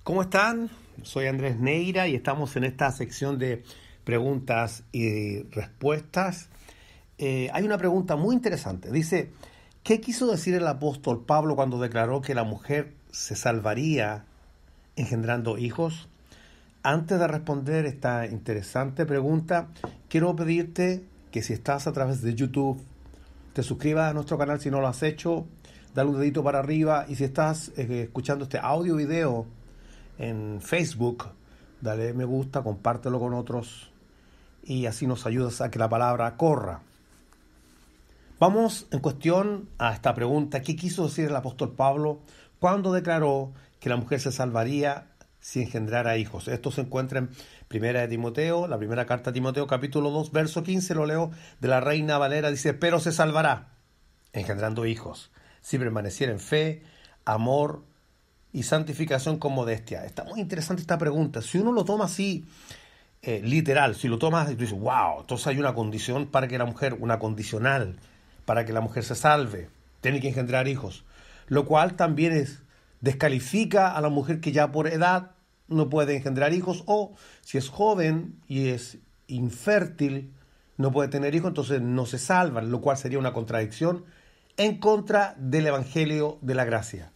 ¿Cómo están? Soy Andrés Neira y estamos en esta sección de preguntas y respuestas. Hay una pregunta muy interesante. Dice, ¿qué quiso decir el apóstol Pablo cuando declaró que la mujer se salvaría engendrando hijos? Antes de responder esta interesante pregunta, quiero pedirte que si estás a través de YouTube, te suscribas a nuestro canal si no lo has hecho, dale un dedito para arriba, y si estás escuchando este audio video en Facebook, dale me gusta, compártelo con otros y así nos ayudas a que la palabra corra. Vamos en cuestión a esta pregunta: ¿qué quiso decir el apóstol Pablo cuando declaró que la mujer se salvaría si engendrara hijos? Esto se encuentra en Primera de Timoteo, la primera carta a Timoteo, capítulo 2, verso 15, lo leo de la Reina Valera, dice: pero se salvará engendrando hijos, si permaneciera en fe, amor y santificación con modestia. Está muy interesante esta pregunta. Si uno lo toma así, literal, si lo tomas y tú dices, wow, entonces hay una condición para que la mujer, una condicional, para que la mujer se salve, tiene que engendrar hijos, lo cual también descalifica a la mujer que ya por edad no puede engendrar hijos, o si es joven y es infértil, no puede tener hijos, entonces no se salva, lo cual sería una contradicción en contra del Evangelio de la gracia.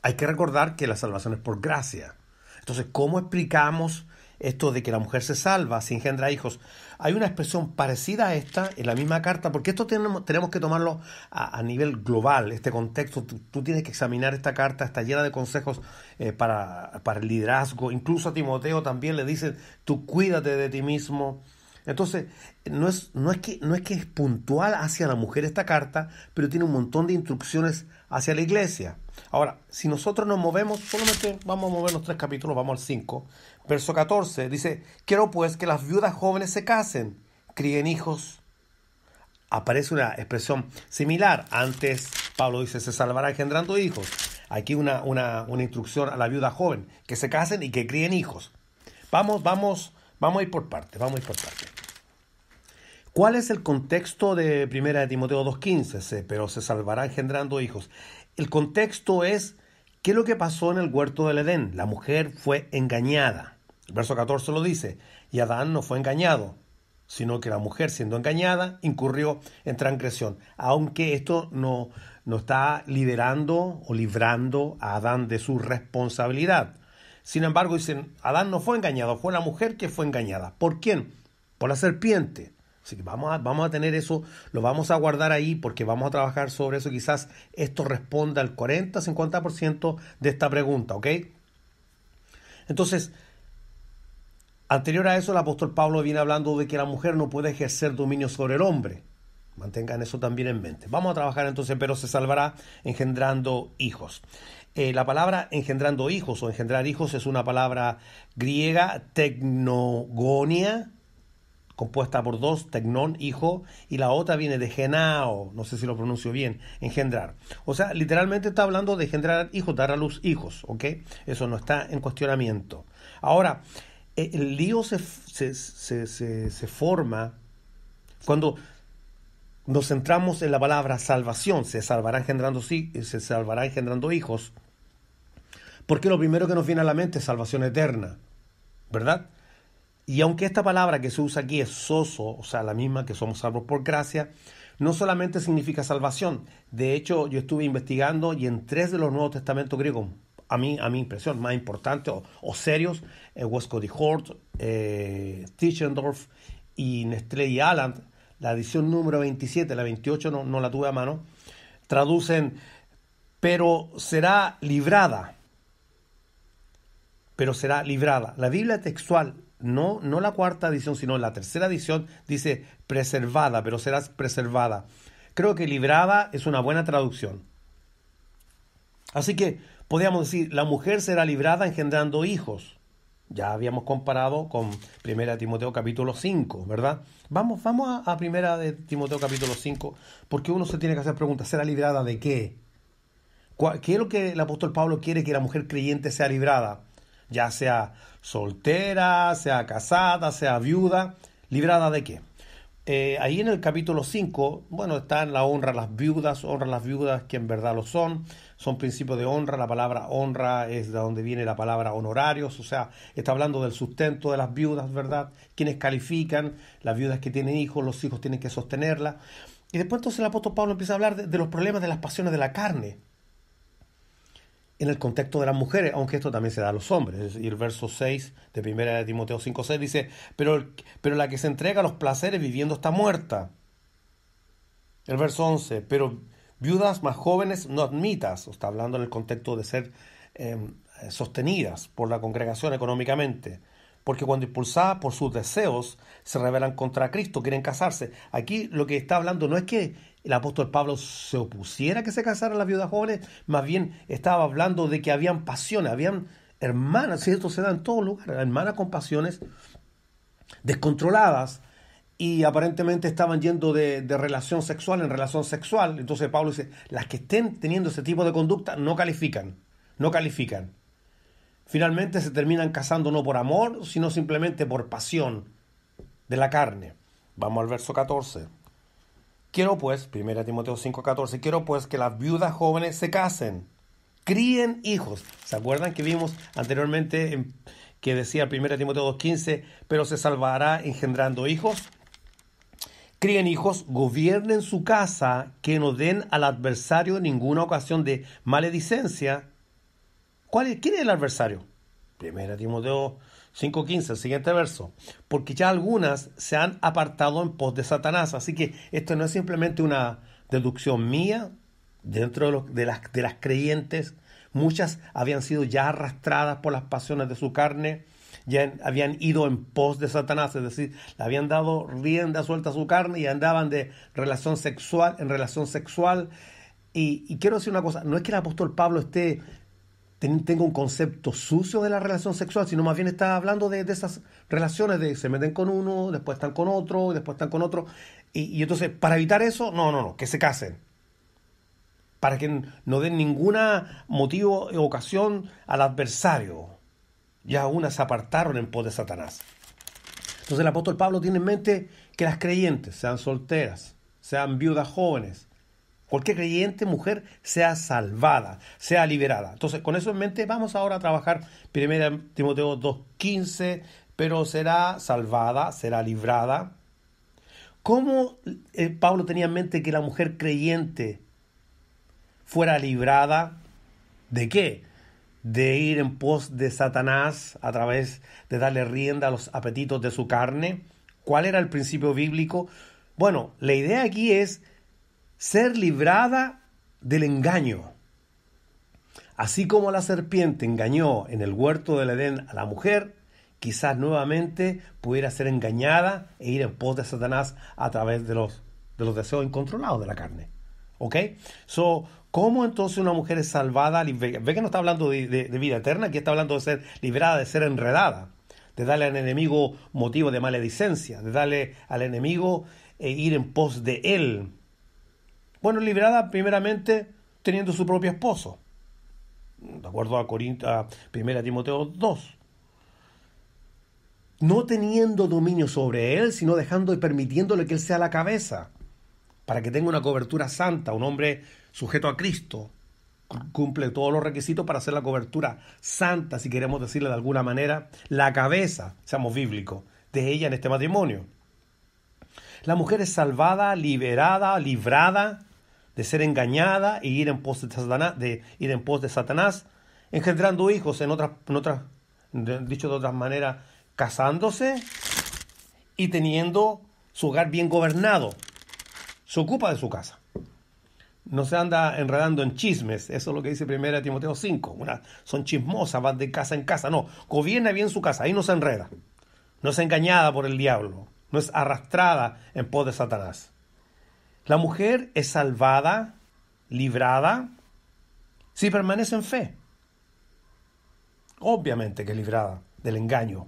Hay que recordar que la salvación es por gracia. Entonces, ¿cómo explicamos esto de que la mujer se salva si engendra hijos? Hay una expresión parecida a esta en la misma carta, porque esto tenemos que tomarlo a nivel global, este contexto. Tú tienes que examinar esta carta, está llena de consejos para el liderazgo. Incluso a Timoteo también le dicen, tú cuídate de ti mismo. Entonces, no es que es puntual hacia la mujer esta carta, pero tiene un montón de instrucciones hacia la iglesia. Ahora, si nosotros nos movemos, solamente vamos a movernos 3 capítulos, vamos al 5. Verso 14 dice, quiero pues que las viudas jóvenes se casen, críen hijos. Aparece una expresión similar. Antes Pablo dice, se salvará engendrando hijos. Aquí una instrucción a la viuda joven, que se casen y que críen hijos. Vamos a ir por partes, ¿Cuál es el contexto de 1 Timoteo 2:15? Pero se salvará engendrando hijos. El contexto es, ¿qué es lo que pasó en el huerto del Edén? La mujer fue engañada. El verso 14 lo dice, y Adán no fue engañado, sino que la mujer, siendo engañada, incurrió en transgresión. Aunque esto no está liberando o librando a Adán de su responsabilidad. Sin embargo, dicen, Adán no fue engañado, fue la mujer que fue engañada. ¿Por quién? Por la serpiente. Así que vamos a tener eso, lo vamos a guardar ahí porque vamos a trabajar sobre eso. Quizás esto responda al 40-50% de esta pregunta, ¿ok? Entonces, anterior a eso, el apóstol Pablo viene hablando de que la mujer no puede ejercer dominio sobre el hombre. Mantengan eso también en mente. Vamos a trabajar entonces, pero se salvará engendrando hijos. La palabra engendrando hijos o engendrar hijos es una palabra griega, tecnogonia, compuesta por dos, tecnón, hijo, y la otra viene de genao, no sé si lo pronuncio bien, engendrar. O sea, literalmente está hablando de engendrar hijos, dar a luz hijos, ¿ok? Eso no está en cuestionamiento. Ahora, el lío se forma cuando nos centramos en la palabra salvación, se salvará engendrando hijos, porque lo primero que nos viene a la mente es salvación eterna, ¿verdad? Y aunque esta palabra que se usa aquí es sozo, o sea, la misma que somos salvos por gracia, no solamente significa salvación. De hecho, yo estuve investigando y en 3 de los Nuevos Testamentos griegos, a mi impresión, más importantes o serios, Westcott y Hort, Tischendorf y Nestlé y Aland, la edición número 27, la 28 no la tuve a mano, traducen, pero será librada. La Biblia textual, no la 4ª edición, sino la 3ª edición, dice preservada, pero serás preservada. Creo que librada es una buena traducción. Así que podríamos decir, la mujer será librada engendrando hijos. Ya habíamos comparado con 1 Timoteo capítulo 5, ¿verdad? Vamos a 1 Timoteo capítulo 5, porque uno se tiene que hacer preguntas. ¿Será librada de qué? ¿Qué es lo que el apóstol Pablo quiere que la mujer creyente sea librada? Ya sea soltera, sea casada, sea viuda, ¿librada de qué? Ahí en el capítulo 5, bueno, está en la honra a las viudas que en verdad lo son principios de honra. La palabra honra es de donde viene la palabra honorarios, o sea, está hablando del sustento de las viudas, ¿verdad? Quienes califican, las viudas que tienen hijos, los hijos tienen que sostenerla. Y después entonces el apóstol Pablo empieza a hablar de los problemas de las pasiones de la carne, en el contexto de las mujeres, aunque esto también se da a los hombres. Y el verso 6 de 1 Timoteo 5:6 dice, pero la que se entrega a los placeres viviendo está muerta. El verso 11, pero viudas más jóvenes no admitas, o está hablando en el contexto de ser sostenidas por la congregación económicamente, porque cuando impulsadas por sus deseos se rebelan contra Cristo, quieren casarse. Aquí lo que está hablando no es que el apóstol Pablo se opusiera a que se casaran las viudas jóvenes, más bien estaba hablando de que habían pasiones, habían hermanas, y esto se da en todo lugar, hermanas con pasiones descontroladas, y aparentemente estaban yendo de relación sexual en relación sexual. Entonces Pablo dice, las que estén teniendo ese tipo de conducta no califican, no califican. Finalmente se terminan casando no por amor, sino simplemente por pasión de la carne. Vamos al verso 14. Quiero pues, 1 Timoteo 5:14, quiero pues que las viudas jóvenes se casen, críen hijos. ¿Se acuerdan que vimos anteriormente que decía 1 Timoteo 2:15, pero se salvará engendrando hijos? Críen hijos, gobiernen su casa, que no den al adversario ninguna ocasión de maledicencia. ¿Quién es el adversario? 1 Timoteo 5:15, el siguiente verso. Porque ya algunas se han apartado en pos de Satanás. Así que esto no es simplemente una deducción mía. Dentro de las creyentes, muchas habían sido ya arrastradas por las pasiones de su carne, ya habían ido en pos de Satanás, es decir, le habían dado rienda suelta a su carne y andaban de relación sexual en relación sexual. Y quiero decir una cosa, no es que el apóstol Pablo tenga un concepto sucio de la relación sexual, sino más bien está hablando de esas relaciones de se meten con uno, después están con otro, después están con otro. Y entonces, para evitar eso, no, que se casen. Para que no den ninguna motivo o ocasión al adversario. Ya unas se apartaron en pos de Satanás. Entonces el apóstol Pablo tiene en mente que las creyentes, sean solteras, sean viudas jóvenes, cualquier creyente mujer sea salvada, sea liberada. Entonces con eso en mente vamos ahora a trabajar 1 Timoteo 2:15, pero será salvada, será librada. ¿Cómo Pablo tenía en mente que la mujer creyente fuera librada? ¿De qué? De ir en pos de Satanás a través de darle rienda a los apetitos de su carne. ¿Cuál era el principio bíblico? Bueno, la idea aquí es ser librada del engaño. Así como la serpiente engañó en el huerto del Edén a la mujer, quizás nuevamente pudiera ser engañada e ir en pos de Satanás a través de los deseos incontrolados de la carne. ¿Ok? ¿Cómo entonces una mujer es salvada? Ve que no está hablando de vida eterna, aquí está hablando de ser liberada, de ser enredada, de darle al enemigo motivo de maledicencia, de darle al enemigo ir en pos de él. Bueno, liberada primeramente teniendo su propio esposo, de acuerdo a 1 Timoteo 2. No teniendo dominio sobre él, sino dejando y permitiéndole que él sea la cabeza, para que tenga una cobertura santa, un hombre sujeto a Cristo, cumple todos los requisitos para hacer la cobertura santa, si queremos decirle de alguna manera, la cabeza, seamos bíblicos, de ella en este matrimonio. La mujer es salvada, liberada, librada de ser engañada e ir en pos de Satanás, engendrando hijos, dicho de otras maneras, casándose y teniendo su hogar bien gobernado. Se ocupa de su casa. No se anda enredando en chismes. Eso es lo que dice 1 Timoteo 5. Son chismosas, van de casa en casa. No, gobierna bien su casa. Ahí no se enreda. No es engañada por el diablo. No es arrastrada en pos de Satanás. La mujer es salvada, librada, si permanece en fe. Obviamente que es librada del engaño,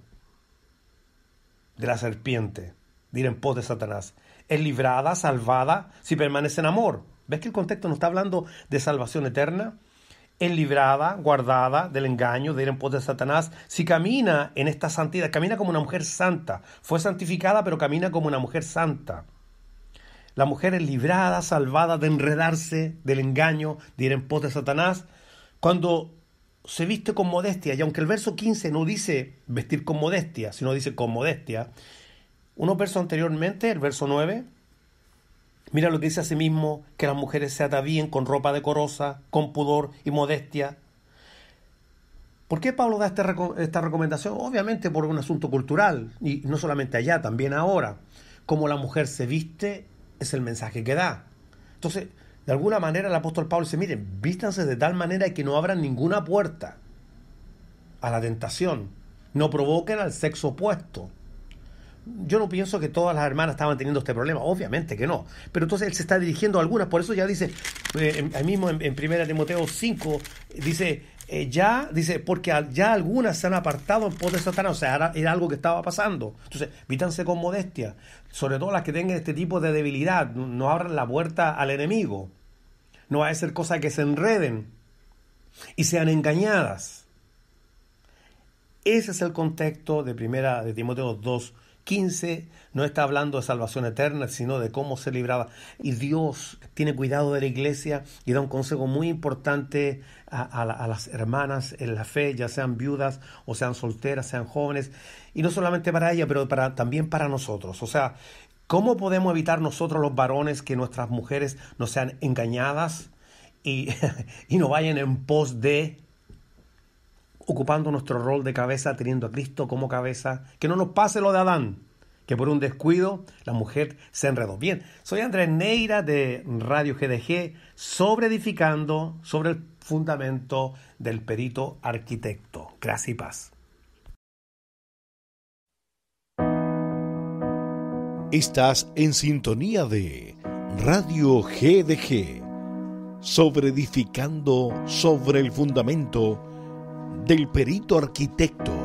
de la serpiente, de ir en pos de Satanás. Es librada, salvada, si permanece en amor. ¿Ves que el contexto no está hablando de salvación eterna? es librada, guardada del engaño, de ir en pos de Satanás, si camina en esta santidad, camina como una mujer santa, fue santificada pero camina como una mujer santa. La mujer es librada, salvada de enredarse del engaño, de ir en pos de Satanás, cuando se viste con modestia. Y aunque el verso 15 no dice vestir con modestia, sino dice con modestia, unos versos anteriormente, el verso 9, mira lo que dice asimismo, que las mujeres se atavíen con ropa decorosa, con pudor y modestia. ¿Por qué Pablo da esta recomendación? Obviamente por un asunto cultural, y no solamente allá, también ahora. Como la mujer se viste, es el mensaje que da. Entonces, de alguna manera el apóstol Pablo dice, miren, vístanse de tal manera que no abran ninguna puerta a la tentación, no provoquen al sexo opuesto. Yo no pienso que todas las hermanas estaban teniendo este problema, obviamente que no, pero entonces él se está dirigiendo a algunas, por eso ya dice, ahí mismo en 1 Timoteo 5, dice, porque ya algunas se han apartado en pos de Satanás, o sea, era algo que estaba pasando. Entonces, vítanse con modestia, sobre todo las que tengan este tipo de debilidad, no abran la puerta al enemigo, no va a ser cosa que se enreden y sean engañadas. Ese es el contexto de 1 Timoteo 2:15, no está hablando de salvación eterna, sino de cómo ser librada. Y Dios tiene cuidado de la iglesia y da un consejo muy importante a las hermanas en la fe, ya sean viudas o sean solteras, sean jóvenes, y no solamente para ellas, pero también para nosotros. O sea, ¿cómo podemos evitar nosotros los varones que nuestras mujeres no sean engañadas y no vayan en pos de, ocupando nuestro rol de cabeza, teniendo a Cristo como cabeza? Que no nos pase lo de Adán, que por un descuido la mujer se enredó. Bien, soy Andrés Neira de Radio GDG, sobre edificando sobre el fundamento del perito arquitecto. Gracia y paz. Estás en sintonía de Radio GDG, sobre edificando sobre el fundamento del perito arquitecto.